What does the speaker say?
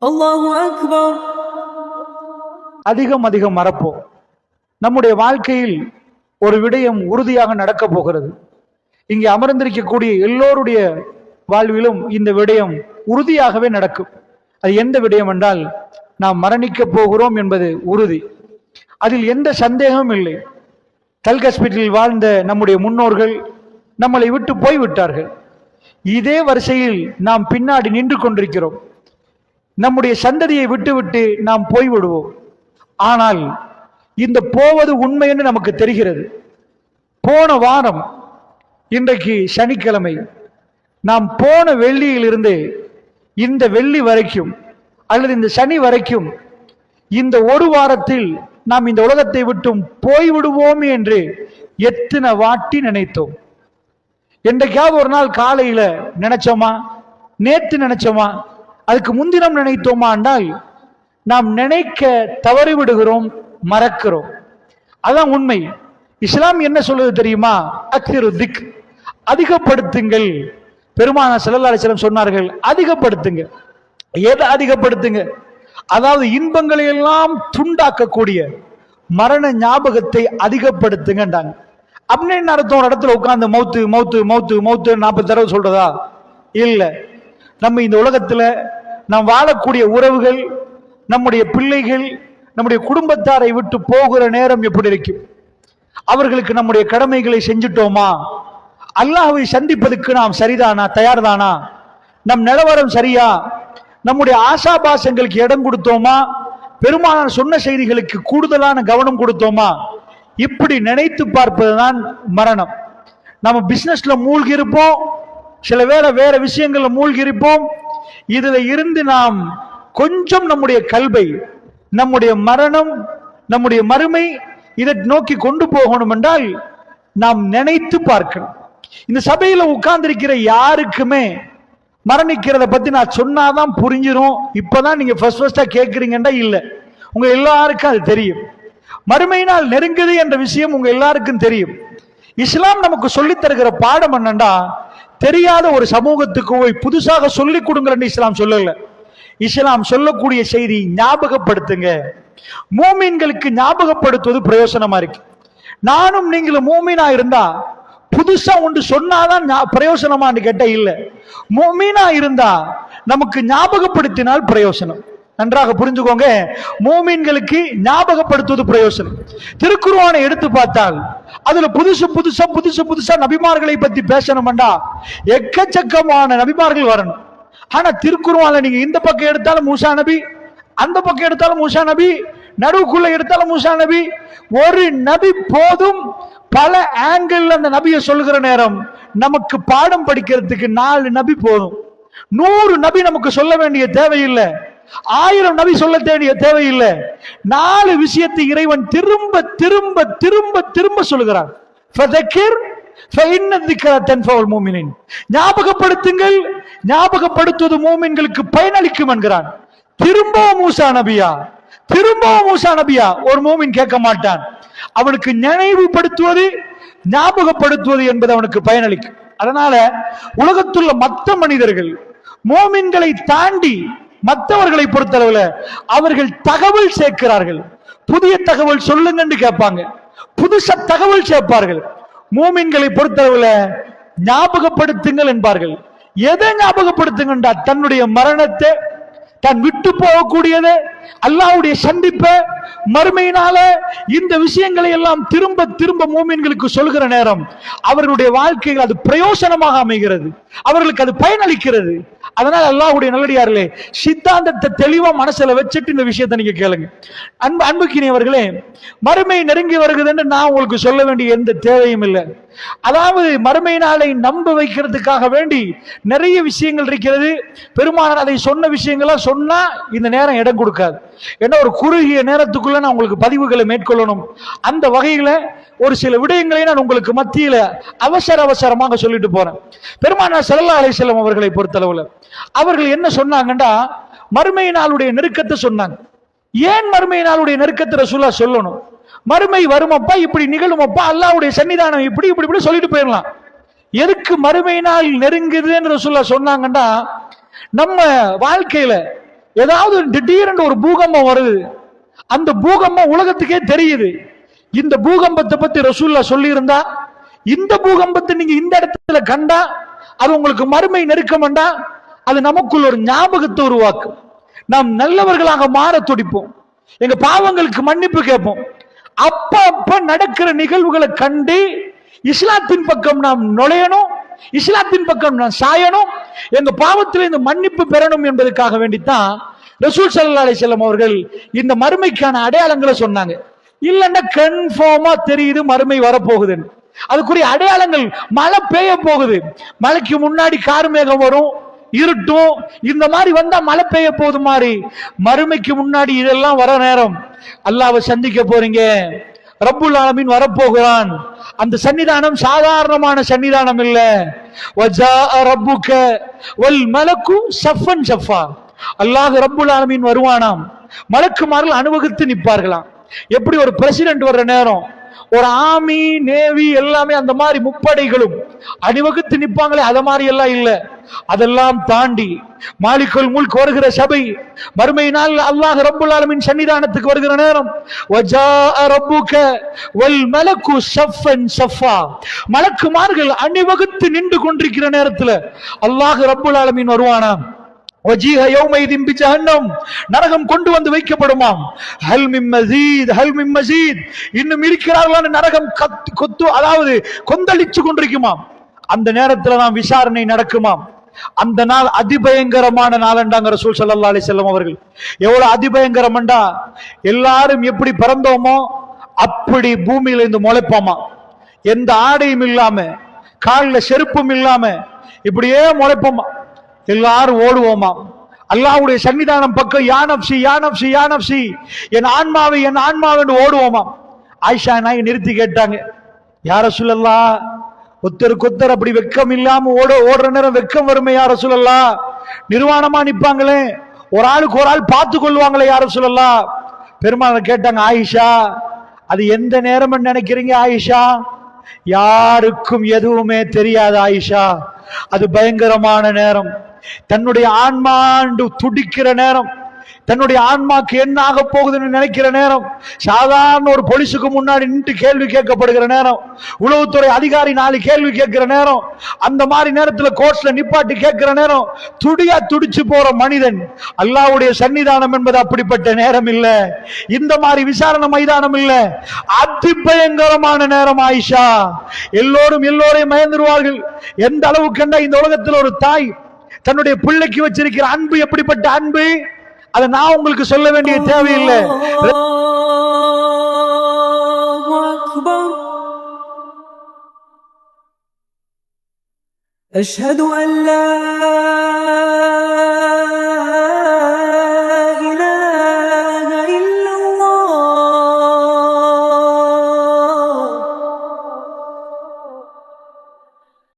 அல்லாஹு அக்பர். அதிகம் மறப்போம். நம்முடைய வாழ்க்கையில் ஒரு விடயம் உறுதியாக நடக்க போகிறது. இங்கே அமர்ந்திருக்கக்கூடிய எல்லோருடைய வாழ்விலும் இந்த விடயம் உறுதியாகவே நடக்கும். அது எந்த விடயம் என்றால், நாம் மரணிக்க போகிறோம் என்பது உறுதி. அதில் எந்த சந்தேகமும் இல்லை. கல்கஸ்பிட்டில் வாழ்ந்த நம்முடைய முன்னோர்கள் நம்மளை விட்டு போய்விட்டார்கள். இதே வரிசையில் நாம் பின்னாடி நின்று கொண்டிருக்கிறோம். நம்முடைய சந்ததியை விட்டுவிட்டு நாம் போய்விடுவோம். ஆனால் இந்த போவது உண்மை என்று நமக்கு தெரிகிறது. போன வாரம், இன்றைக்கு சனிக்கிழமை, நாம் போன வெள்ளியிலிருந்து இந்த வெள்ளி வரைக்கும் அல்லது இந்த சனி வரைக்கும் இந்த ஒரு வாரத்தில் நாம் இந்த உலகத்தை விட்டும் போய்விடுவோம் என்று எத்தனை வாட்டி நினைத்தோம். என்றைக்காவது ஒரு நாள் காலையில நினைச்சோமா? நேற்று நினைச்சோமா? அதுக்கு முன்தினம் நினைத்தோமா என்றால் நாம் நினைக்க தவறிவிடுகிறோம், மறக்கிறோம். அதான் உண்மை. இஸ்லாம் என்ன சொல்லுது தெரியுமா? அக்ஸிரு திக், அதிகப்படுத்துங்கள். பெருமானார் ஸல்லல்லாஹு அலைஹி வஸல்லம் சொன்னார்கள், அதிகப்படுத்துங்க. எதை அதிகப்படுத்துங்க? அதாவது இன்பங்களை எல்லாம் துண்டாக்கக்கூடிய மரண ஞாபகத்தை அதிகப்படுத்துங்கன்றாங்க. அப்படின்னு அர்த்தம் ஒரு இடத்துல உட்கார்ந்து மௌத்து மௌத்து மௌத்து மௌத்து 40 தடவை சொல்றதா? இல்ல. நம்ம இந்த உலகத்துல நாம் வாழக்கூடிய உறவுகள், நம்முடைய பிள்ளைகள், நம்முடைய குடும்பத்தாரை விட்டு போகிற நேரம் எப்படி இருக்கும்? அவர்களுக்கு நம்முடைய கடமைகளை செஞ்சிட்டோமா? அல்லாஹ்வை சந்திப்பதற்கு நாம் சரிதானா, தயார்தானா? நம் நிலவரம் சரியா? நம்முடைய ஆசாபாசங்களுக்கு இடம் கொடுத்தோமா? பெருமானார் சொன்ன செய்திகளுக்கு கூடுதலான கவனம் கொடுத்தோமா? இப்படி நினைத்து பார்ப்பதுதான் மரணம். நம்ம பிசினஸ்ல மூழ்கி இருப்போம், சில வேற விஷயங்கள்ல மூழ்கி இருப்போம். இதுல இருந்து நாம் கொஞ்சம் நம்முடைய கல்வை, நம்முடைய மரணம், நம்முடைய மறுமை, இதை நோக்கி கொண்டு போகணும் என்றால் நாம் நினைத்து பார்க்கணும். இந்த சபையில உட்கார்ந்திருக்கிற யாருக்குமே மரணிக்கிறத பத்தி நான் சொன்னாதான் புரிஞ்சிரும். இப்பதான் நீங்க ஃபர்ஸ்டா கேட்கறீங்கன்னா இல்ல, உங்க எல்லாருக்கும் அது தெரியும். மறுமை நாள் நெருங்குது என்ற விஷயம் உங்க எல்லாருக்கும் தெரியும். இஸ்லாம் நமக்கு சொல்லித் தருகிற பாடம் என்னன்னா, தெரியாத ஒரு சமூகத்துக்கு போய் புதுசாக சொல்லிக் கொடுங்கன்னு இஸ்லாம் சொல்லல. இஸ்லாம் சொல்லக்கூடிய செய்தி ஞாபகப்படுத்துங்க. மூமீன்களுக்கு ஞாபகப்படுத்துவது பிரயோசனமா இருக்கு. நானும் நீங்களும் மூமீனா இருந்தா புதுசா ஒன்று சொன்னாதான் பிரயோசனமான்னு கேட்ட இல்ல. மூமீனா இருந்தா நமக்கு ஞாபகப்படுத்தினால் பிரயோசனம். நன்றாக புரிஞ்சுக்கோங்க. மூமீன்களுக்கு ஞாபகப்படுத்துவது பிரயோசனம். திருக்குர்ஆனை எடுத்து பார்த்தால் அதுல புதுசா நபிமார்களை பத்தி பேசணும்டா எக்கச்சக்கமான நபிமார்கள் வரணும். ஆனா திருக்குர்ஆன்ல நீங்க இந்த பக்கம் எடுத்தாலும் மூசா நபி, அந்த பக்கம் எடுத்தாலும் மூசா நபி, நடுவுக்குள்ள எடுத்தாலும் மூசா நபி. ஒரு நபி போதும். பல ஆங்கிள் அந்த நபியை சொல்லுகிற நேரம் நமக்கு பாடம் படிக்கிறதுக்கு 4 நபி போதும். 100 நபி நமக்கு சொல்ல வேண்டிய தேவையில்லை. 1000 நபி சொல்ல வேண்டிய தேவையில்லை. 4 விஷயத்தை இறைவன் திரும்ப திரும்ப திரும்ப திரும்ப சொல்லுகிறான். ஞாபகப்படுத்துங்கள், ஞாபகப்படுத்துவது மூமின்களுக்கு பயனளிக்கும் என்கிறான். திரும்பவும் மூசா நபியா, திரும்பவும் மூசா நபியா? ஒரு மூமின் கேட்க மாட்டான். அவனுக்கு நினைவுபடுத்துவது, ஞாபகப்படுத்துவது என்பது அவனுக்கு பயனளிக்கும். அதனால உலகத்துள்ள மற்ற மனிதர்கள் மூமின்களை தாண்டி மற்றவர்களை பொறுத்தளவுல அவர்கள் தகவல் சேர்க்கிறார்கள். புதிய தகவல் சொல்லுங்கன்னு கேட்பாங்க, புதுசா தகவல் சேர்ப்பார்கள். மூமின்களை பொறுத்தளவுல ஞாபகப்படுத்துங்கள் என்பார்கள். எதை ஞாபகப்படுத்துங்கண்டா? தன்னுடைய மரணத்தை, தான் விட்டு போகக்கூடியது, அல்லாஹ்வுடைய சந்திப்பை, மறுமையினால இந்த விஷயங்களை எல்லாம் திரும்ப திரும்ப மூமின்களுக்கு சொல்கிற நேரம் அவர்களுடைய வாழ்க்கையில் அது பிரயோசனமாக அமைகிறது, அவர்களுக்கு அது பயனளிக்கிறது. அதனால அல்லாஹ்வுடைய நல்லடியார்களே, சித்தாந்தத்தை தெளிவா மனசுல வச்சுட்டு இந்த விஷயத்தை நீங்க கேளுங்க. அன்புக்கினியவர்களே, மறுமை நெருங்கி வருகிறது நான் உங்களுக்கு சொல்ல வேண்டிய எந்த தேவையும் இல்லை. அதாவது மறுமை நாளை நம்ப வைக்கிறதுக்காக வேண்டி நிறைய விஷயங்கள் இருக்கிறது. பெருமானார் அதை சொன்ன விஷயங்களா சொன்னா இந்த நேரம் இடம் கொடுக்காது. ஏன்னா ஒரு குறுகிய நேரத்துக்குள்ள நான் உங்களுக்கு பதிவுகளை மேற்கொள்ளணும். அந்த வகையில ஒரு சில விடயங்களை நான் உங்களுக்கு மத்தியில அவசரமாக சொல்லிட்டு போறேன். பெருமானார் ஸல்லல்லாஹு அலைஹி வஸல்லம் அவர்களை பொறுத்தளவுல அவர்கள் என்ன சொன்னாங்கண்டா, மறுமை நாளுடைய நெருக்கத்தை சொன்னாங்க. ஏன் மறுமை நாளுடைய நெருக்கத்தை ரசூலுல்லாஹ் சொல்லணும்? மறுமை வருமப்பா, இப்படி நிகழுமப்பா, அல்லாஹ்வுடைய சன்னிதானம் இப்படி இப்படி இப்படி சொல்லிட்டு போயிடலாம். எதுக்கு மறுமை நாள் நெருங்குதுன்னு ரசூலுல்லாஹ் சொன்னாங்கன்னா, நம்ம வாழ்க்கையில ஏதாவது திடீரென்று ஒரு பூகம்பம் வருது, அந்த பூகம்பம் உலகத்துக்கே தெரியுது. இந்த பூகம்பத்தை பத்தி ரசூல்லா சொல்லி இருந்தா, இந்த பூகம்பத்தை நீங்க இந்த இடத்துல கண்டா அது உங்களுக்கு மறுமை நெருக்கமண்டா, அது நமக்குள் ஒரு ஞாபகத்தை உருவாக்கும். நாம் நல்லவர்களாக மாற துடிப்போம், எங்க பாவங்களுக்கு மன்னிப்பு கேட்போம். அப்ப நடக்கிற நிகழ்வுகளை கண்டு இஸ்லாத்தின் பக்கம் நாம் நுழையணும், இஸ்லாத்தின் பக்கம் நாம் சாயணும், எங்க பாவத்தில் இந்த மன்னிப்பு பெறணும் என்பதற்காக வேண்டித்தான் ரசூல் ஸல்லல்லாஹு அலைஹி வஸல்லம் அவர்கள் இந்த மறுமைக்கான அடையாளங்களை சொன்னாங்க. இல்லன்னா கன்ஃபார்மா தெரியுது மறுமை வரப்போகுதுன்னு. அதுக்குரிய அடையாளங்கள், மழை பெய்ய போகுது, மழைக்கு முன்னாடி கார்மேகம் வரும், இருட்டும், இந்த மாதிரி வந்தா மழை பெய்ய போகுது மாதிரி மறுமைக்கு முன்னாடி இதெல்லாம் வர நேரம். அல்லாஹ்வை சந்திக்க போறீங்க, ரப்புல் ஆலமீன் வரப்போகிறான். அந்த சன்னிதானம் சாதாரணமான சன்னிதானம் இல்ல. வஜாஅ ரப்புக வல் மலக்கு ஸஃபன் ஸஃபா. அல்லாஹ் ரப்புல் ஆலமீன் வருவானாம், மலக்குமார்கள் அணிவகுத்து நிற்பார்களாம். எப்படி ஒரு பிரசிடென்ட் வர்ற நேரம் ஒரு ஆர்மி நேவி எல்லாமே அந்த மாதிரி முப்படைகளும் அணிவகுத்து நிற்பாங்களே, அத மாதிரி எல்லாம் இல்ல. அதெல்லாம் தாண்டி மாலிகுல் முல்க் வருகிற சபை, மறுமை நாள் அல்லாஹ் ரப்புல் ஆலமீன் சன்னிதானத்துக்கு வருகிற நேரம், வஜாஅ ரப்புக வல் மலக்கு ஸஃபன் ஸஃபா. மலக்குமார்கள் அணிவகுத்து நின்று கொண்டிருக்கிற நேரத்துல அல்லாஹ் ரப்புல் ஆலமீன் வருவானாம். வஜீஹ யௌமைதின் பிஜஹன்னம். நரகம் கொண்டு வந்து வைக்கப்படுமாம். ஹல் மின் மஸீத், ஹல் மின் மஸீத். இன்னும் இருக்கிறார்களான்னு நரகம் கொத்து, அதாவது கொந்தளிச்சு கொண்டிருக்குமாம். அந்த நேரத்துல தான் விசாரணை நடக்குமாம். அந்த நாள் அதிபயங்கரமான நாளண்டாங்க ரசூல் ஸல்லல்லாஹு அலைஹி வஸல்லம் அவர்கள். எவ்வளவு அதிபயங்கரம்டா, எல்லாரும் எப்படி பிறந்தோமோ அப்படி பூமியில இருந்து முளைப்போமா, எந்த ஆடையும் இல்லாம, காலில் செருப்பும் இல்லாம இப்படியே முளைப்போமா, எல்லாரும் ஓடுவோமா. அல்லாஹ்வுடைய சன்னிதானம் பக்கம் யா நஃப்ஸி யா நஃப்ஸி யா நஃப்ஸி, என் ஆன்மாவை என் ஆன்மாவென்று ஓடுவோமா. ஆயிஷா நாய் நிறுத்தி கேட்டாங்க, யா ரசூலல்லாஹ், ஒத்தருக்கு அப்படி வெக்கம் இல்லாம ஓடுற நேரம் வெக்கம் வருமே யா ரசூலல்லாஹ், நிர்வாணமா நிப்பாங்களே, ஒரு ஆளுக்கு ஒரு ஆள் பார்த்து கொள்வாங்களே யா ரசூலல்லாஹ். பெருமாள் கேட்டாங்க, ஆயிஷா அது எந்த நேரம் நினைக்கிறீங்க ஆயிஷா? யாருக்கும் எதுவுமே தெரியாது ஆயிஷா, அது பயங்கரமான நேரம். தன்னுடைய ஆன்மாண்டு துடிக்கிற நேரம், தன்னுடைய ஆன்மாக்கு என்ன ஆக போகுதுன்னு நினைக்கிற நேரம், சாதாரண ஒரு போலீஸுக்கு முன்னாடி நின்று கேள்வி கேட்கப்படுகிற நேரம், உளவுத்துறை அதிகாரி 4 கேள்வி கேட்கிற நேரம், அந்த மாதிரி நேரத்துல கோர்ட்ல நிப்பாட்டி கேட்கிற நேரம் துடியா துடிச்சு போற மனிதன். அல்லாஹ்வுடைய சன்னிதானம் என்பது அப்படிப்பட்ட நேரம் இல்ல, இந்த மாதிரி விசாரணை மைதானம் இல்ல, அதிபயங்கரமான நேரம் ஆயிஷா. எல்லோரையும் மயந்துருவார்கள். எந்த அளவுக்கு கண்டா, இந்த உலகத்தில் ஒரு தாய் தன்னுடைய பிள்ளைக்கு வச்சிருக்கிற அன்பு எப்படிப்பட்ட அன்பு, அதை நான் உங்களுக்கு சொல்ல வேண்டிய தேவையில்லை. أشهد أن لا